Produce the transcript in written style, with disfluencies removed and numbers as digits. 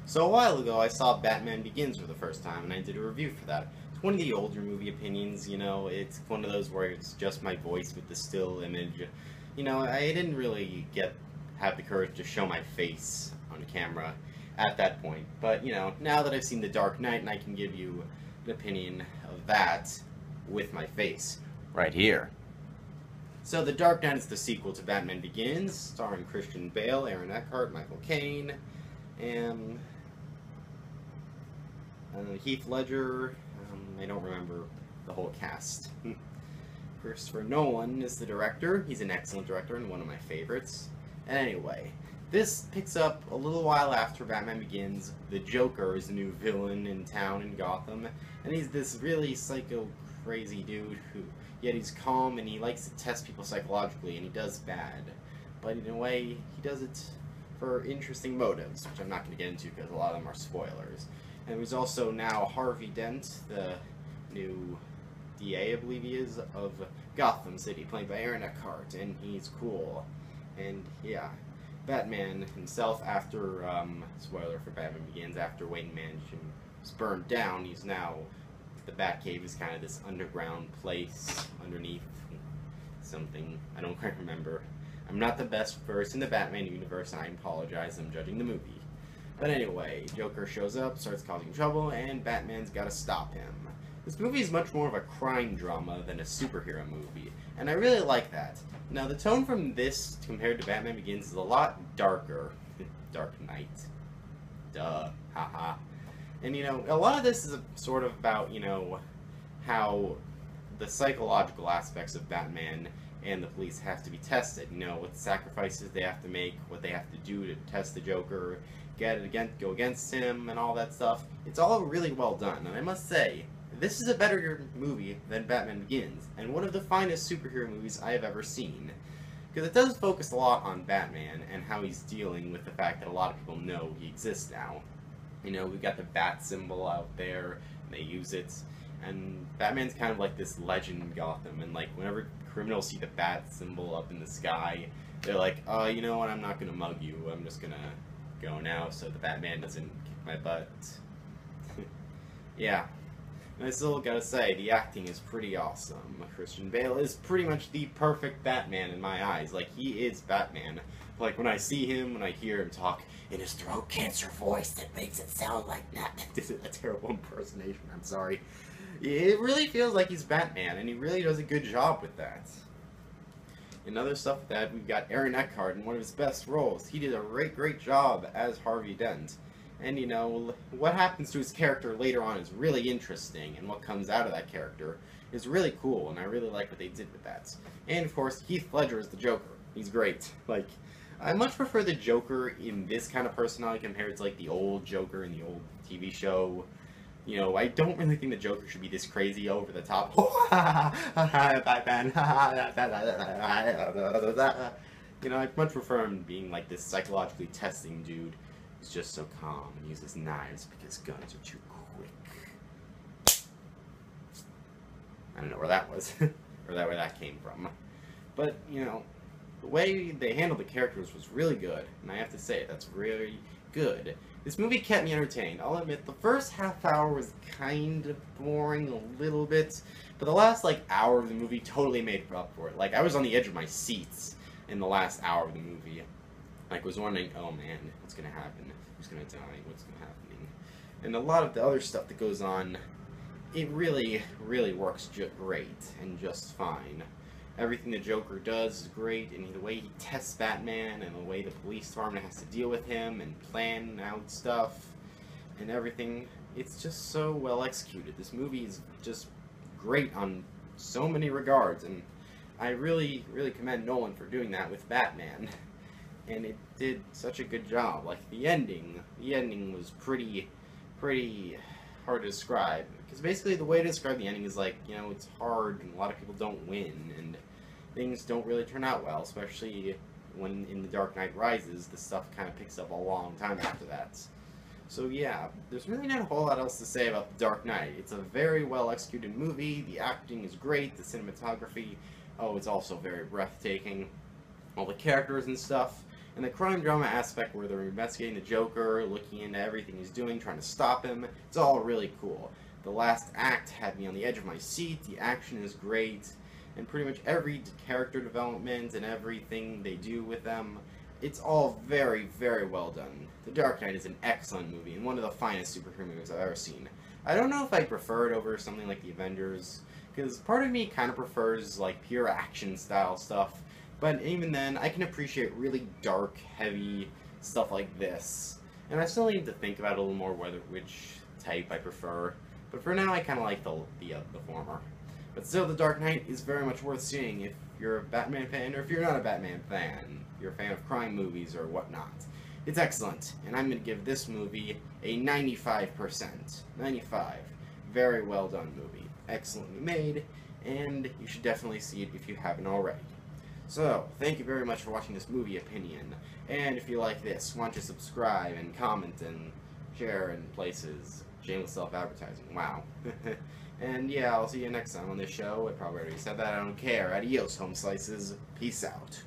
So a while ago, I saw Batman Begins for the first time, and I did a review for that. It's one of the older movie opinions, you know, it's one of those where it's just my voice with the still image. You know, I didn't really have the courage to show my face on camera at that point. But, you know, now that I've seen The Dark Knight, and I can give you an opinion of that with my face right here. So, The Dark Knight is the sequel to Batman Begins, starring Christian Bale, Aaron Eckhart, Michael Caine, and Heath Ledger. I don't remember the whole cast. Christopher Nolan is the director. He's an excellent director and one of my favorites. And anyway, this picks up a little while after Batman Begins. The Joker is a new villain in town in Gotham, and he's this really psycho, crazy dude yet he's calm and he likes to test people psychologically, and he does bad. But in a way, he does it for interesting motives, which I'm not going to get into because a lot of them are spoilers. And there's also now Harvey Dent, the new DA, I believe he is, of Gotham City, played by Aaron Eckhart, and he's cool. And yeah, Batman himself, after, spoiler for Batman Begins, after Wayne Mansion was burned down, he's now, the Batcave is kind of this underground place underneath something, I don't quite remember. I'm not the best verse in the Batman universe, and I apologize, I'm judging the movie. But anyway, Joker shows up, starts causing trouble, and Batman's gotta stop him. This movie is much more of a crime drama than a superhero movie, and I really like that. Now, the tone from this, compared to Batman Begins, is a lot darker. Dark Knight. Duh. Haha. And, you know, a lot of this is sort of about, you know, how the psychological aspects of Batman and the police have to be tested. You know, what sacrifices they have to make, what they have to do to test the Joker, go against him, and all that stuff. It's all really well done, and I must say, this is a better movie than Batman Begins, and one of the finest superhero movies I have ever seen. Because it does focus a lot on Batman and how he's dealing with the fact that a lot of people know he exists now. You know, we've got the bat symbol out there, and they use it, and Batman's kind of like this legend in Gotham, and like whenever criminals see the bat symbol up in the sky, they're like, you know what, I'm not gonna mug you, I'm just gonna go now so the Batman doesn't kick my butt. Yeah. And I still gotta say, the acting is pretty awesome. Christian Bale is pretty much the perfect Batman in my eyes. Like, he is Batman. Like, when I see him, when I hear him talk in his throat cancer voice that makes it sound like that. This is a terrible impersonation, I'm sorry. It really feels like he's Batman, and he really does a good job with that. In other stuff that we've got Aaron Eckhart in one of his best roles. He did a great job as Harvey Dent. And, you know, what happens to his character later on is really interesting, and what comes out of that character is really cool, and I really like what they did with that. And, of course, Heath Ledger is the Joker. He's great. Like, I much prefer the Joker in this kind of personality compared to, like, the old Joker in the old TV show. You know, I don't really think the Joker should be this crazy over the top. Batman. You know, I'd much prefer him being like this psychologically testing dude who's just so calm and uses knives because guns are too quick. I don't know where that was, or where that came from. But, you know, the way they handled the characters was really good, and I have to say, that's really good. This movie kept me entertained. I'll admit, the first half hour was kind of boring a little bit, but the last, like, hour of the movie totally made up for it. Like, I was on the edge of my seats in the last hour of the movie. Like, was wondering, oh man, what's gonna happen? Who's gonna die? What's gonna happen? And a lot of the other stuff that goes on, it really works great and just fine. Everything the Joker does is great, and the way he tests Batman, and the way the police department has to deal with him, and plan out stuff, and everything, it's just so well executed. This movie is just great on so many regards, and I really commend Nolan for doing that with Batman. And it did such a good job. Like, the ending was pretty hard to describe. Because basically the way to describe the ending is like, you know, it's hard and a lot of people don't win and things don't really turn out well, especially when in The Dark Knight Rises, the stuff kind of picks up a long time after that. So yeah, there's really not a whole lot else to say about The Dark Knight. It's a very well executed movie, the acting is great, the cinematography, it's also very breathtaking. All the characters and stuff, And the crime drama aspect where they're investigating the Joker, looking into everything he's doing, trying to stop him, it's all really cool. The last act had me on the edge of my seat, the action is great, and pretty much every character development and everything they do with them, it's all very, very well done. The Dark Knight is an excellent movie and one of the finest superhero movies I've ever seen. I don't know if I prefer it over something like the Avengers, because part of me kind of prefers like pure action style stuff, but even then I can appreciate really dark, heavy stuff like this. And I still need to think about it a little more which type I prefer, but for now I kind of like the former. But still, The Dark Knight is very much worth seeing if you're a Batman fan, or if you're not a Batman fan, you're a fan of crime movies or whatnot. It's excellent, and I'm going to give this movie a 95%. 95. Very well done movie. Excellently made, and you should definitely see it if you haven't already. So, thank you very much for watching this movie opinion, and if you like this, why don't you subscribe and comment and share in places. Shameless self-advertising, wow. And yeah, I'll see you next time on this show. I probably already said that, I don't care. Adios, home slices. Peace out.